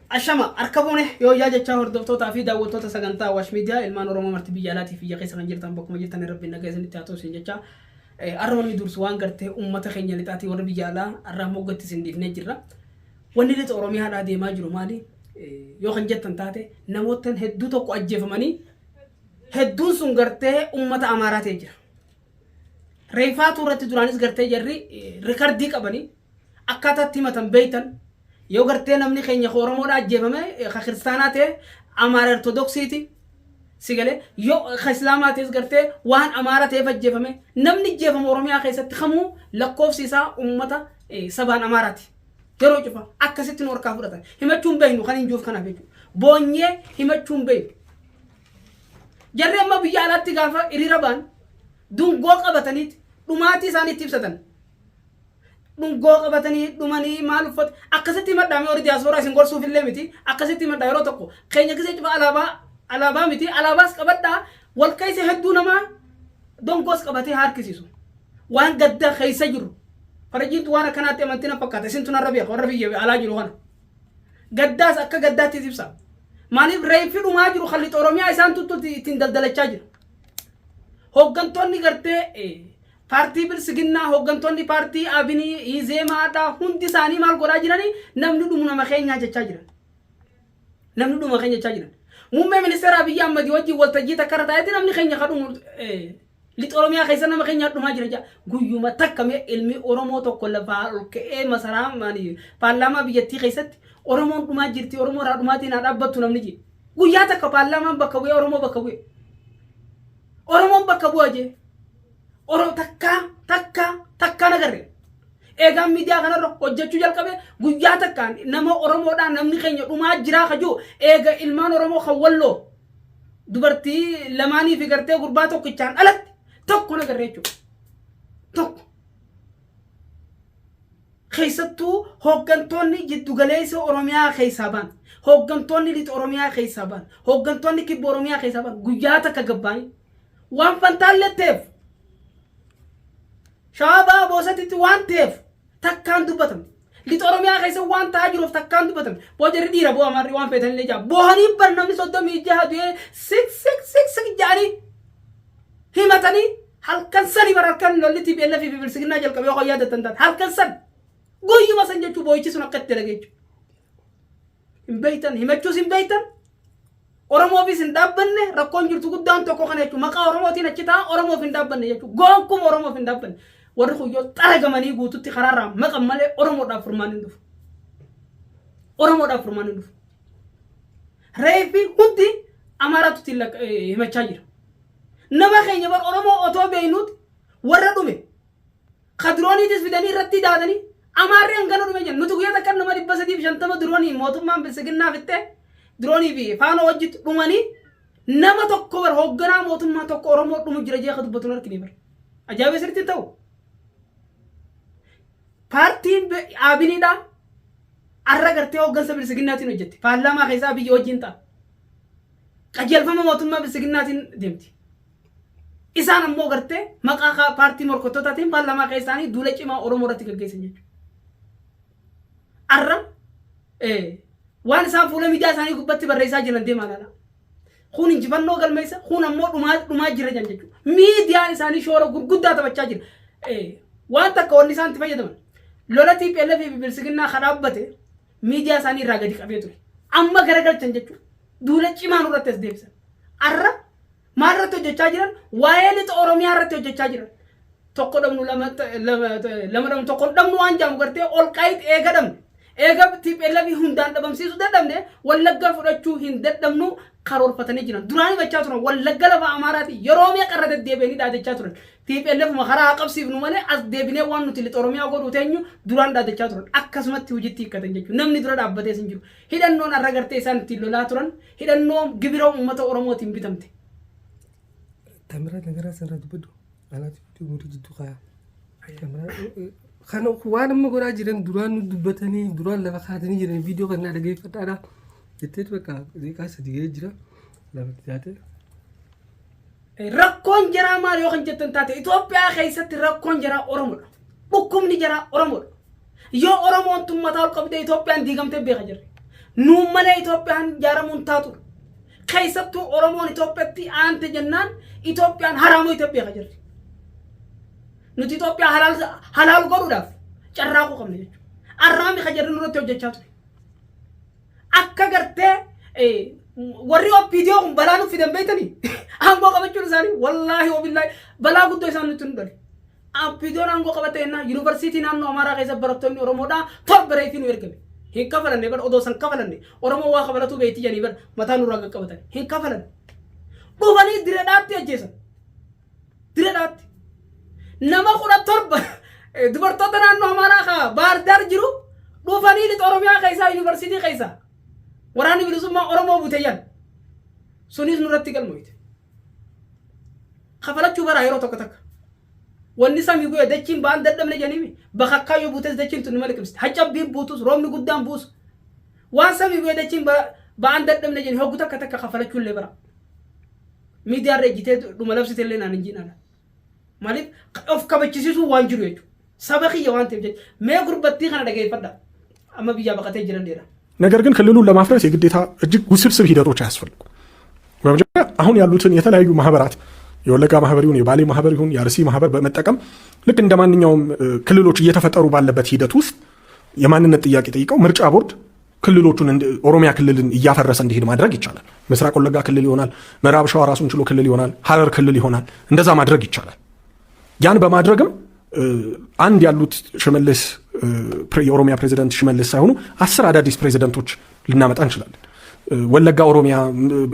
ashama arkabune yoo yaa jecha hordoftoota fi daawwattoota sagantaa Awaash Miidiyaa ilmaan Oromoo marti biyya alaatii fi biyya keessa kan jirtan bakkuma jirtan rabbiin nagaa isinitti haa ta'u isin jecha arrabni dursu waan gartee uummata keenya lixaatii warra biyya alaa arraa moggatti isin dhiifnee jirra. Wanni lixa Oromiyaadhaa deemaa jiru maali? Yoo kan jettan taate namoota hedduu tokko ajjeefamanii hedduun sun gartee uummata Amaaraa ta'ee jira. Reeffaatu irratti duraanis gartee jarri rikardii qabanii akkaataatti himatan beeytan yoo gartee namni keenya Oromoodhaa ajjeefame ka kiristaanaa ta'e Amaara Ortodoksiiti sigale yoo ka Islaamaa ta'es gartee waan Amaara ta'eef ajjeefame namni ajjeefame Oromiyaa keessatti kamuu lakkoofsi isaa uummata sabaan Amaaraati. Yeroo cufa akkasitti nu harkaa fudhatan himachuun beeynu kan hin juuf kanaaf jechuudha. Boonyee himachuun beeynu. Jarri amma biyya alaatti gaafa hiriira ba'an dungoo qabataniiti dhumaatii isaaniitti ibsatan. Dungoo qabatanii dhumanii maal uffatu akkasitti maddaamee warri diyaasooraa isin gorsuuf illee miti akkasitti maddaa yeroo tokko keenya gisee cufa alaabaa miti alaabaas qabadhaa wal keessa hedduu namaa dongoos qabatee harkisiisu waan gadda keessa jiru. Farajiitu waan akkanaatti amantiin fakkaata isin tunarra beeku warra biyya alaa jiru kana gaddaas akka gaddaatti ibsa maaliif reeffi dhumaa jiru khalli Oromiyaa isaan tuttutti ittiin daldalachaa jira. Hooggantoonni gartee paartii bilisiginnaa hooggantoonni paartii abinii izeemaadhaa hundi isaanii maal godhaa jiranii namni dhumu nama keenyaa jechaa jiran. Namni dhuma keenya jechaa jiran. Muummee ministeera Abiyyi Ahmad wajjin waltajjii takka irra taa'etti namni keenya kadhumu lixa Oromiyaa keessa nama keenya dhumaa jira guyyuma takkamee ilmi Oromoo tokko lafaa ol ka'ee masaraa paarlaamaa biyyattii keessatti Oromoon dhumaa jirti Oromoo irraa dhumaatiin haa dhaabbattu namni jedhe guyyaa takka paarlaamaan bakka bu'ee Oromoo bakka bu'e Oromoon bakka bu'a jee Oromoo takka nagarre eegaan miidiyaa kanarra hojjechuu jalqabe guyyaa takkaan nama Oromoodhaan namni keenya dhumaa jiraa kajuu eega ilmaan Oromoo kan walloo dubartii lamaanii fi gartee gurbaa tokkichaan alatti tokko nagarre jechuudha. Tokko. Keessattuu hooggantoonni jiddugaleessa Oromiyaa keessaa ba'an hooggantoonni lixa Oromiyaa keessaa ba'an hooggantoonni kibba Oromiyaa keessaa ba'an guyyaa takka gabbaanii waan fantaallee ta'eef shaabaa boosatitti waan ta'eef takkaan dubbatame lixa Oromiyaa keessa waan ta'aa jiruuf takkaan dubbatame boojarri dhiira bu'aa marri waan feetanillee jaa boohanii bar namni 36 du'ee 6 jaanii himatanii halkan sani bararkan lollitii beella fi bilisiginnaa jalqabee yoo yaadatan taate halkan san guyyuma san jechuu boo'ichi sun akka itti dalageechu hin beeytan himachuus hin beeytan Oromoofis hin dhaabbanne rakkoon jirtu guddaan tokko kana jechuu maqaa Oromootiin achi ta'a Oromoof hin dhaabbanne jechuu gonkuuma Oromoof hin dhaabbanne warri kuyyoo xaragamanii guututti karaarraa maqan malee Oromoodhaaf furmaan hin dhufu. Oromoodhaaf furmaan hin dhufu. Reeffi hundi Amaaraatutti himachaa jira. Nama keenya bar Oromoo otoo beeynuuti warra dhume kadrooniitis fidanii irratti daadanii Amaarri hangana dhume jenna nuti guyyaa takka nama 350 diroonii mootummaan bilisiginnaa fittee diroonii fi faana wajjitti dhumanii nama tokko bar hoogganaa mootummaa tokko Oromoo dhumu jira jeeqa dubbatuun arginu bar ajaa'ibee sirriitti ta'u paartiin abiniidhaa arra gartee hooggansa bilisiginnaatiin hojjetti paarlaamaa keessaa biyya wajjin ta'a qajeelfama mootummaa bilisiginnaatiin deemti. Isaan ammoo gartee maqaa paartii morkottootaatiin paarlaamaa keessaanii duula cimaa Oromoo irratti gaggeessan jechuudha. Arra waan isaan fuula miidiyaa isaanii gubbatti barreessaa jiran deemaa laala. Kun injifannoo galmeessa kun ammoo dhumaa jira jechuudha. Miidiyaan isaanii shoora gurguddaa taphachaa jira. Waan takka wanni isaan itti fayyadaman lola TPLF fi bilisiginnaa kan dhaabbate miidiyaa isaanii irraa gadi qabee ture. Amma garagalchan jechuudha. Duula cimaa nurratti as deebisan. Arra maal irratti hojjechaa jiran waa'ee lixa Oromiyaa irratti hojjechaa jiran tokko dhabnu lama dhabnu tokko dhabnu waan jaamu gartee ol qaayit eega dhabne eega TPLF hundaan dhabamsiisuu dadhabne Wallagga fudhachuu hin dadhabnu karoorfatanii jiran duraanii bachaa turan Wallagga lafa Amaaraati yeroo meeqa irra deddeebi'anii dhaadachaa turan TPLF karaa qabsiifnu malee as deebinee waan nuti lixa Oromiyaa godhuu teenyu duraan dhaadachaa turan akkasumatti hojiitti hiikkatan jechuudha namni dura dhaabbatee hin jiru hidhannoon arra gartee isaan ittiin lolaa turan hidhannoo gibira uummata Oromootiin bitamte. Tamara negara sanrat bedu alat itu murid itu kaya tamara karena kuan amma gora jiran duran dubbatani duran lafa khatani jiran video kan ada gay fatara jetet baka dika sadige jira lafa tiate rakkoon jira maal yoo kan jettan taate Itoophiyaa keessatti rakkoon jira Oromoo dhukkubni jira Oromoo yoo Oromoon tummataa ol qabdee Itoophiyaan diigamtee beeka jirre نوملا إثيوبيان جارمون تاتو كيسبتو أورمون إثيوبيتي أنت جنان إثيوبيان حرامو إثيوبيا خجر نتي إثيوبيا حلال قرو داف جراكو قمنا جيجو أرامي خجر نورتو جيجاتو أكا قرتي وريو فيديو بلانو في دم بيتني أمبو قبتشو لساني والله وبالله بلا قدو يسانو تندري فيديو نانغو قبتينا يونيفرسيتي نانو أمارا غيزة براتوني أورمودا فربري فينو يركبي هين كفلن نبر أدوسن كفلن أورمو واقع بلاتو بيتي جاني بر متى نورا قبتني هين كفلن بوفاني دريدات يجيسن دريدات نما خورا ترب دبرتوتا نانو أمارا خا باردار جرو بوفاني لت أورميا خيسا يونيفرسيتي خيسا وراني بلسوما أورمو بوتيان سونيس نورتي كالمويت خفلت شو برا هيرو تكتك والنساء يقول دچين بان ددم لجانيمي بخكا يبوتس دچين تنملك بس حجاب بيب بوتس روم قدام بوس وانسام يقول دچين بان ددم لجاني هو قتك تك خفلت كل برا ميديا رجيت دوملابس تلنا نجينا مالك اوف كبچسيسو وانجرو يجو سبخي يوان تبج ما غربتي خنا دغاي فدا اما بيجا بقته جرن ديرا ነገር ግን ክልሉን ለማፍረስ የግዴታ እጅግ ውስብስብ ሂደቶች አያስፈልጉ በመጀመሪያ አሁን ያሉትን የተለያዩ ማህበራት የወለጋ ማህበር ይሁን የባሌ ማህበር ይሁን የአርሲ ማህበር በመጠቀም ልክ እንደማንኛውም ክልሎች እየተፈጠሩ ባለበት ሂደት ውስጥ የማንነት ጥያቄ ጠይቀው ምርጫ ቦርድ ክልሎቹን ኦሮሚያ ክልልን እያፈረሰ እንዲሄድ ማድረግ ይቻላል። ምስራቅ ወለጋ ክልል ይሆናል፣ ምዕራብ ሸዋ ራሱን ችሎ ክልል ይሆናል፣ ሐረር ክልል ይሆናል። እንደዛ ማድረግ ይቻላል። ያን በማድረግም አንድ ያሉት ሽመልስ የኦሮሚያ ፕሬዚዳንት ሽመልስ ሳይሆኑ 10 አዳዲስ ፕሬዚዳንቶች ልናመጣ እንችላለን። ወለጋ ኦሮሚያ፣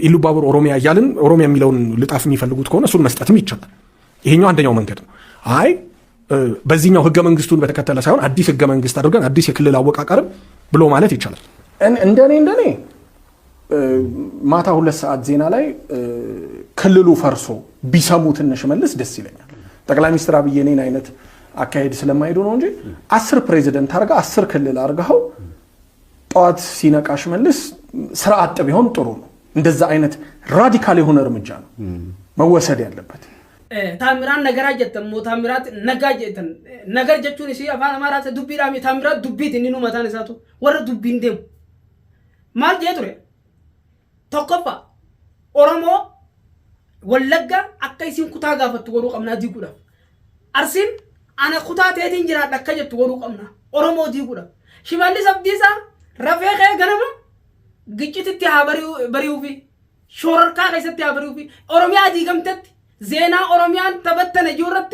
ኢሉባቡር ኦሮሚያ እያልን ኦሮሚያ የሚለውን ልጣፍ የሚፈልጉት ከሆነ እሱን መስጠትም ይቻላል። ይሄኛው አንደኛው መንገድ ነው። አይ በዚህኛው ህገ መንግስቱን በተከተለ ሳይሆን አዲስ ህገ መንግስት አድርገን አዲስ የክልል አወቃቀርም ብሎ ማለት ይቻላል። እንደኔ ማታ 2 ሰዓት ዜና ላይ ክልሉ ፈርሶ ቢሰሙት ሽመልስ ደስ ይለኛል። ጠቅላይ ሚኒስትር አብይ እኔን አይነት አካሄድ ስለማይሄዱ ነው እንጂ 10 ፕሬዚደንት አርጋ 10 ክልል አርጋው ጧት ሲነቃ ሽመልስ ስርዓት ቢሆን ጥሩ ነው። እንደዛ አይነት ራዲካል የሆነ እርምጃ ነው መወሰድ ያለበት። ታምራን ነገራጀተን ሞታምራት ነጋጀተን ነገር ጀቹን ሲ አፋን አማራት ዱቢራሚ ታምራት ዱቢት እንኑ መታን እሳቱ ወረ ዱቢ እንደም ማል ጀቱሬ ተቆፋ ኦሮሞ ወለጋ አከይሲን ኩታ ጋፈት ወሩ ቀምና ዲጉዳ አርሲን አነ ኩታ ተይቲን ጅራ ደከጀት ወሩ ቀምና ኦሮሞ ዲጉዳ ሽመልስ አብዲሳ ረፈኸ ገነማ ግጭት በሪው ፊ ሾርካ ከሰት ያበሪው ፊ ኦሮሚያ ዲገምተት ዜና ኦሮሚያን ተበተነ ጆረቲ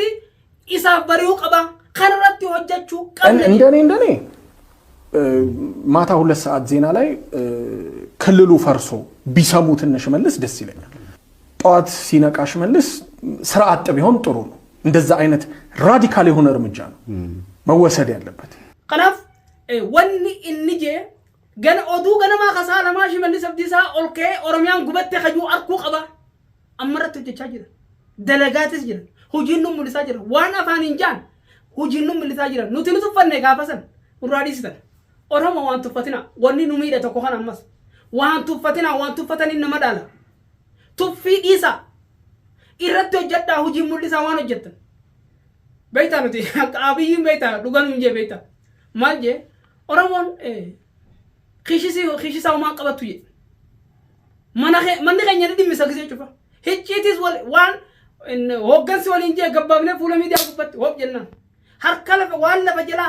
ኢሳ በሪው ቀባ ከነረቲ ወጀቹ እንደኔ ማታ 2 ሰዓት ዜና ላይ ክልሉ ፈርሶ ቢሰሙት ሽመልስ ደስ ይለኛል። ጧት ሲነቃ ሽመልስ ስርዓት ቢሆን ጥሩ ነው። እንደዛ አይነት ራዲካል የሆነ እርምጃ ነው መወሰድ ያለበት። ቀናፍ ወኒ እንጄ ገን ኦዱ ገነማ ከሳለማ ሽመልስ አብዲሳ ኦልኬ ኦሮሚያን ጉበቴ ከጁ አርኩ ቀባ አመረቱ ጀቻጅራ ደለጋትስ ጅራ ሁጂኑ ሙልሳ ጅራ ዋና ፋኒንጃን ሁጂኑ ሙልሳ ጅራ ኑቲኑ ተፈነ ጋፈሰን ኡራዲስተ ኦሮሞ ዋንቱ ፈቲና ወኒ ኑሚደ ተኮኻን አማስ ዋንቱ ፈቲና ዋንቱ ፈተኒ ነመዳላ ቱፊ ኢሳ ኢረቶ ጀዳ ሁጂ ሙልሳ ዋኖ ጀተን በይታ ኑቲ አብይም በይታ ዱጋኑ እንጀ በይታ ማልጄ ኦሮሞን ኺሺሳው ማቀበቱዬ ማንኸኛ ለዲም ሰግዜ ጩፋ ሂጪቲስ ዋን ወገንስ ወል እንጂ ገባብነ ፉለ ሚዲያ ጉበት ወብጀና ሀርከለ ዋለ በጀላ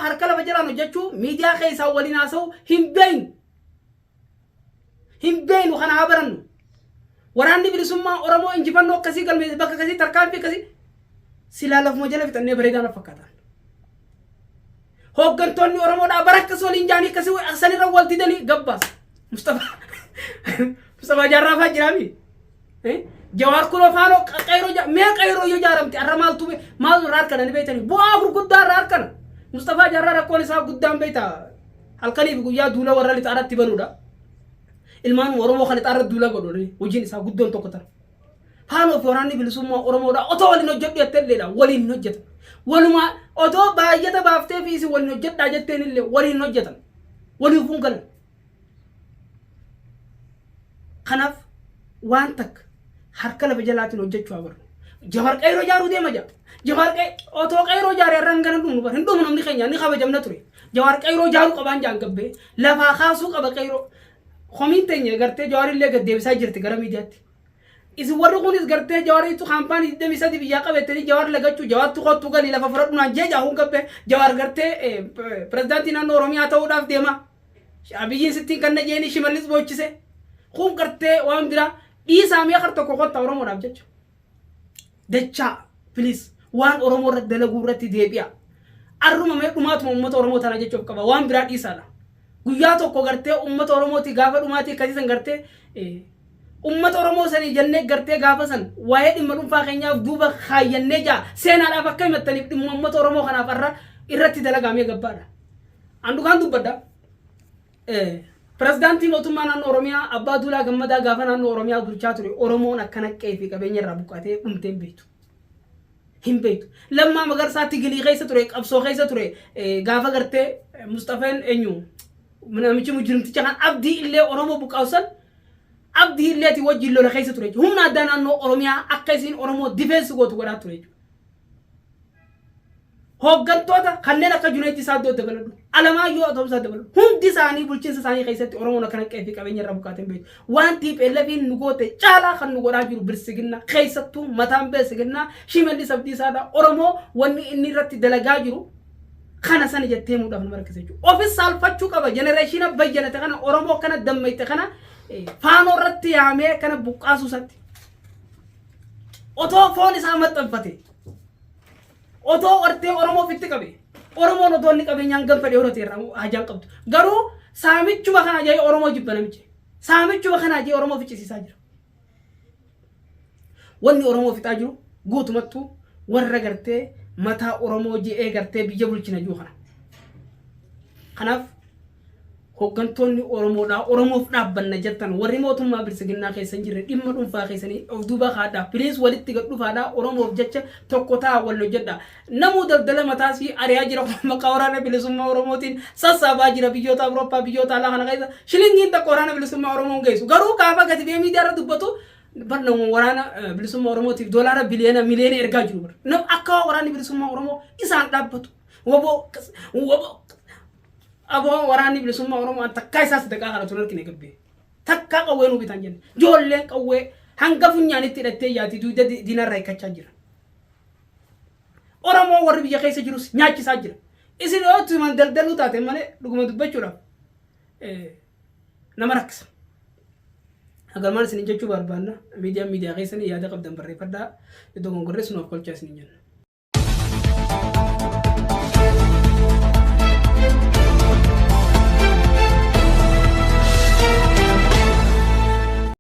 ነው ጀቹ ሚዲያ ከይሳ ወሊና ሰው ሂምበይን ወኸና አበረን ወራንዲ ቢልሱማ ኦሮሞ እንጂፈኖ ከሲ ገልሜ በከ ከሲ ተርካልቢ ከሲ ሲላለፍ ሞጀለ ቢጠኔ በሬዳ ነፈካታል ሆገንቶኒ ኦሮሞ ዳ በረከስ ወል እንጃኒ ከሲ አሰኒ ረወልቲ ደኒ ገባስ ሙስጠፋ ጃራፋ ጅራሚ ጀዋር ኩሎ ፋኖ ቀይሮ የጃረምቲ አረማልቱ ማዝ ራርከነ ንቤተኒ ቡአብሩ ጉዳ ራርከነ ሙስጠፋ ጃራራ ኮሊሳ ጉዳም ቤታ አልከኒ ቢጉያ ዱላ ወራሊ ጣራት ይበሉዳ ilmaan oromo khali tar dula godori wajin isa guddon tokotar halo forani bilisuma oromo da oto wali no jodde telle wali no jeta waluma oto baayata bafte fi isi wali no jedda jettenille wali no jetan wali fungal khanaf wantak harkala bejalati no jechu abar jawar qayro jaru de maja jawar qay oto qayro jare rangana dum bar ndum namni khanya ni khaba jamna turi jawar qayro jaru qaban jangabbe lafa khasu qaba qayro خمين تاني قرتي جواري اللي قد ديبسا جرتي قرا ميدياتي إذا ورقوني قرتي جواري تو خامباني دمي سادي بيجاقة بتري جوار لقتشو جوار تو خط تو قالي لففرد نانجي جاهون كبه جوار قرتي برزدانتي نانو روميا تاو داف ديما أبيين ستين كنا جيني شماليز بوچسه خون قرتي وام درا دي سامي خرطو كوكو تاورو مرام جچو دچا بليز وان أورمو رد لغورتي ديبيا أرمو مي أمات أمت أورمو تانا جچو كبا وام درا دي سالا guyyaa tokko gartee ummata oromooti gaafa dhumaati akkasii san gartee ummata oromoo sanii jennee gartee gaafa san waa'ee dhimma dhuunfaa keenyaaf duuba kaayyannee jaa seenaadhaaf akka himattaniif dhimma ummata oromoo kanaaf irratti dalagamee gabbaadha. Andukaan dubbadda pirezidaantii mootummaa naannoo oromiyaa abbaa duulaa gammadaa gaafa naannoo oromiyaa bulchaa ture oromoon akkana qe'ee fi qabeenya irraa buqqatee dhumtee hin beektu. Lammaa Magarsaatti gilii keessa ture qabsoo keessa ture gaafa gartee Mustafaan eenyu namichi mujrimticha kan abdii illee oromoo buqqaasan abdii illeeti wajjin lola keessa ture humna addaa naannoo oromiyaa akka isiin oromoo difeensi gootu godhaa ture hooggantoota kanneen akka Junaayid Saaddoo dabaladhu Alamaayyoo Atoomsaa dabaladhu hundi isaanii bulchiinsa isaanii keessatti oromoon akkana qe'ee fi qabeenya irraa buqqaateen beektu waan TPLF'n nu goote caalaa kan nu godhaa jiru bilisiginna keessattuu mataan bilisiginna Shimallis Abdiisaadha oromoo wanni inni irratti dalagaa jiru kana sana jettee muudhaaf nama rakkisa jechuudha. Ofis saalfachuu qaba jenereeshina bayyanate kana oromoo kana dammayte kana faanoo irratti yaamee kana buqqaasuu isaatti. Otoo foon isaa maxxanfate otoo wartee oromoo ofitti qabe oromoon otoo inni qabeenyaan ganfadhe horate irraa hajaan qabdu. Garuu saamichuma kana ajaa'i oromoo jibba namichi. Saamichuma kana ajaa'i oromoo ficcisiisaa jira. Wanni oromoo fixaa jiru guutumattuu warra gartee mataa oromoo je'ee gartee biyya bulchina jiru kana. Kanaaf hooggantoonni oromoodhaa oromoof dhaabbanna jettan warri mootummaa bilisiginnaa keessan jirre dhimma dhuunfaa keessanii of duuba haadhaa piliis walitti gad dhufaadhaa oromoof jecha tokko ta'a wal hojjedha. Namuu daldala mataasii ari'aa jira maqaa waraana bilisummaa oromootiin sassaabaa jira biyyoota Awurooppaa biyyoota alaa kana keessa shilingiin tokko waraana bilisummaa oromoon geessu garuu gaafa gati bee miidiyaarra dubbatu barna waraana bilisummaa oromootiif doolaara biliyoona miliyoona ergaa jiru bar nam akka waraanni bilisummaa oromoo isaan dhaabbatu woboo aboo waraanni bilisummaa oromoo takkaa isaas daqaa kana tunan kine gabbe takkaa qawwee nu bitan jenne joolleen qawwee hanga funyaanitti hidhattee yaati duuda diinarraa hiikkachaa jira oromoo warri biyya keessa jirus nyaachisaa jira isin ootu man daldaluu taate malee dhuguma dubbachuudhaaf nama rakkisa. Agar mana sini jechuu barbaanna miidiyaa keessanii yaada qabdan barreeffadhaa iddoo gongorree sunuuf kolchaa isin jenna.